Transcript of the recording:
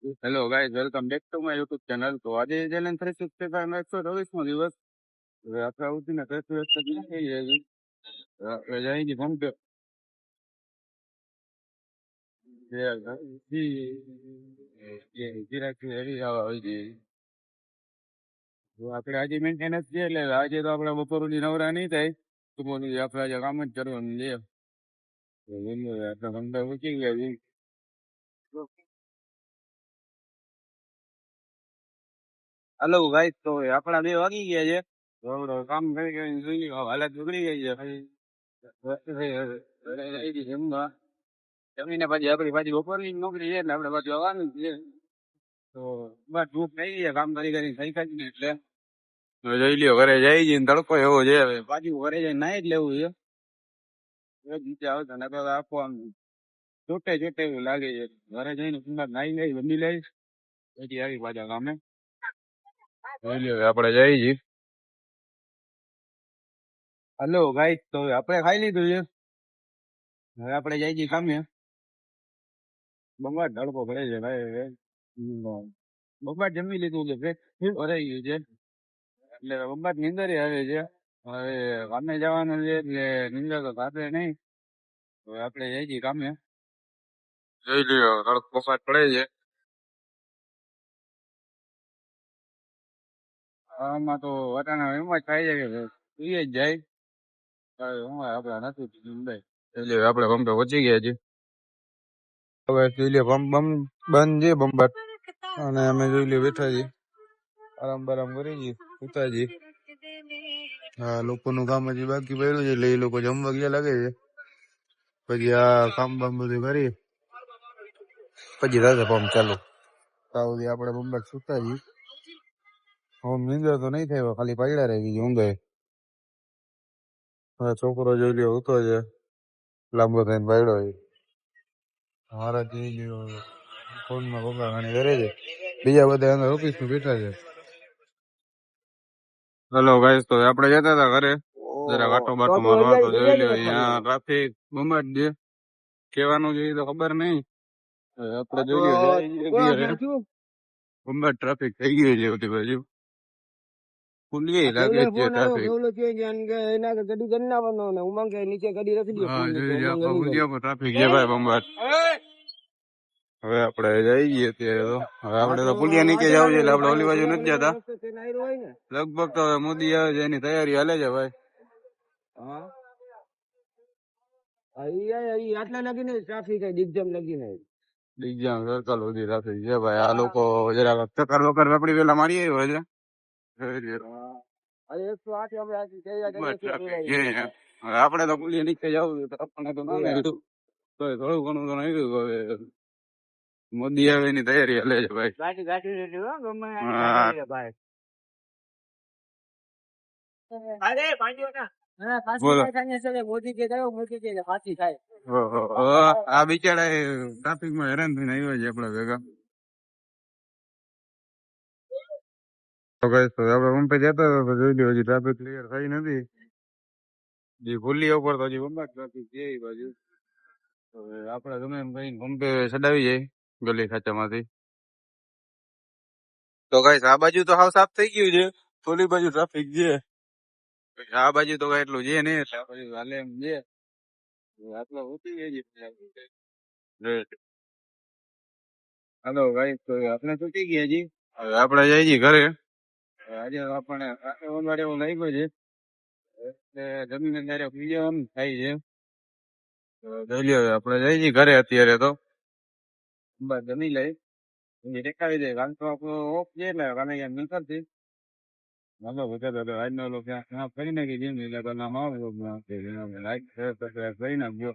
Hello guys, welcome back to my YouTube channel. તો આજે challenge 365 124મો દિવસ. હવે આપણે ઉઠીને 365 થઈ જાય છે. આપણે જાય છે ફોન પે આપણે આજે મેન્ટેનન્સ છે એટલે આજે તો આપણે બપોર સુધી નવરા નહીં થાય. તો બોલું આપણે આજે કામ જ કરવાનું છે. આપણે ફોન પે ઉઠી ગયા છે. હલો ગાઈઝ, તો આપણા 2 વાગી ગયા છે. તો આપણે કામ કરી કરીને જોઈએ હાલત બગડી ગઈ છે ભાઈ. જમવા જમીને પછી આપણી પાછી બપોરની નોકરી છે એટલે આપણે પાછું આવવાનું જ છે. તો બસ ભૂખ થઈ ગઈ છે કામ કરી કરીને થઈ ખાઈ ને એટલે હવે જોઈ લ્યો ઘરે જાય છે ને તડકો એવો છે. હવે પાછું ઘરે જઈને નાઈ જ લેવું છે. એ જ નીચે આવતા ને આખો આમ ચોટે ચોટે એવું લાગે છે. ઘરે જઈને સુંદર નાઈ લઈ બની લઈ પછી આવી પાછા કામે. જોઈ લ્યો હવે આપણે જઈ છીએ. હલો ગાઈસ, તો હવે આપણે ખાઈ લીધું છે. હવે આપણે જઈ છીએ કામે. બમ્બા તડકો પડે છે ભાઈ. બમ્બા જમી લીધું છે પેટ ભરાઈ ગયું છે એટલે બમ્બા નીંદર આવે છે. હવે કામે જવાનું છે એટલે નીંદર તો થાશે નહીં. હવે આપણે જઈ છીએ કામે. જોઈ લ્યો તડકો બફાટ પડે છે. આમાં તો વટાણા એમ જ થાય છે કે પીએ જ જાય. હું આપડે નથી પીધું ભાઈ. એટલે આપણે પંપે પહોંચી ગયા છીએ. હવે જોઈ લ્યો પંપ બંધ છે બંબાટ અને અમે જોઈ લ્યો બેઠા છીએ. આરામ બારામ કરી છીએ સુતા છીએ. હા, લોકોનું કામ હજી બાકી પડ્યું છે એટલે એ લોકો જમવા ગયા લાગે છે. પછી આ કામ બામ બધું કરી પછી થશે પંપ ચાલુ. ત્યાં સુધી આપણે બંબાટ સુતા છીએ. હું નીંદર તો નહીં થાય ખાલી પડ્યા રહી ગઈ ઊંઘે. છોકરો જોઈ લ્યો ઉતો છે લાંબો થઈને પડ્યો છે. મારા જોઈ લ્યો ફોનમાં પપ્પા ઘણી કરે છે. બીજા બધા અંદર ઓફિસમાં બેઠા છે. હેલો ગાઈસ, તો આપણે જતા હતા ઘરે જરા આટો બાટો મારવા. તો જોઈ લ્યો અહીંયા ટ્રાફિક બંબાટ છે. કેવાનું જોઈએ તો ખબર નહીં. આપણે જોઈ લ્યો બંબાટ ટ્રાફિક થઈ ગયું છે બધી બાજુ. ખુલ્લી લાગે છે ટ્રાફિક. ટ્રાફિક છે ભાઈ બંબાટ. હવે આપણે જઈ છીએ અત્યારે. તો હવે આપણે તો પુલિયા નીચે જવું છે એટલે આપણે ઓલી બાજુ નથી જતા. લગભગ તો હવે મોદી આવે છે એની તૈયારી હાલે છે ભાઈ. ડિગજામ સર્કલ સુધી ટ્રાફિક છે ભાઈ. આ લોકો જરાક ચક્કર વક્કર આપડી પેલા મારી આવ્યો છે. આપડે તો પુલિયા નીચે જવું તો આપણને તો ના તો થોડું ઘણું તો નહીં. હવે મોદી આવે એની તૈયારી હાલે છે ભાઈ. બોલો આ બિચારા ટ્રાફિક માં હેરાન થઈને આવ્યા છે આપડા ભેગા. આપડે પંપે જતા હતા તો જોઈ લો હજી ટ્રાફિક ક્લિયર થઈ નથી. જે ભૂલી ઉપર તો હજી બંબા ટ્રાફિક છે એ બાજુ. હવે આપડે ગમે એમ કઈ પંપે ચડાવી જાય ગલી ખાચામાંથી. તો ગાઈસ આ બાજુ તો હાવ સાફ થઈ ગયું છે. ઓલી બાજુ ટ્રાફિક છે. આ બાજુ તો કઈ એટલું છે નહીં એટલે આ બાજુ હાલે એમ છે. આટલા ઉઠી ગયા છે. હાલો ગાઈસ, તો આપણે છૂટી ગયા છીએ. હવે આપણે જઈએ છીએ ઘરે. આજે આપણે ઓનવાડે એવું લાગ્યું છે એટલે જમીને ડાયરેક્ટ સુઈ જવાનું થાય છે. જોઈ લ્યો આપણે જઈએ છીએ ઘરે અત્યારે. તો બસ જમી લઈ પછી દેખાવી દે. કાલ તો આપણો ઓફ છે એટલે કાલે ક્યાંક નીકળતી. હાલો બધા આજનો લોકો ક્યાં ફરી નાખી જેમ એટલે નામ આવો લાઈક શેર સબસ્ક્રાઈબ કરી નાખજો.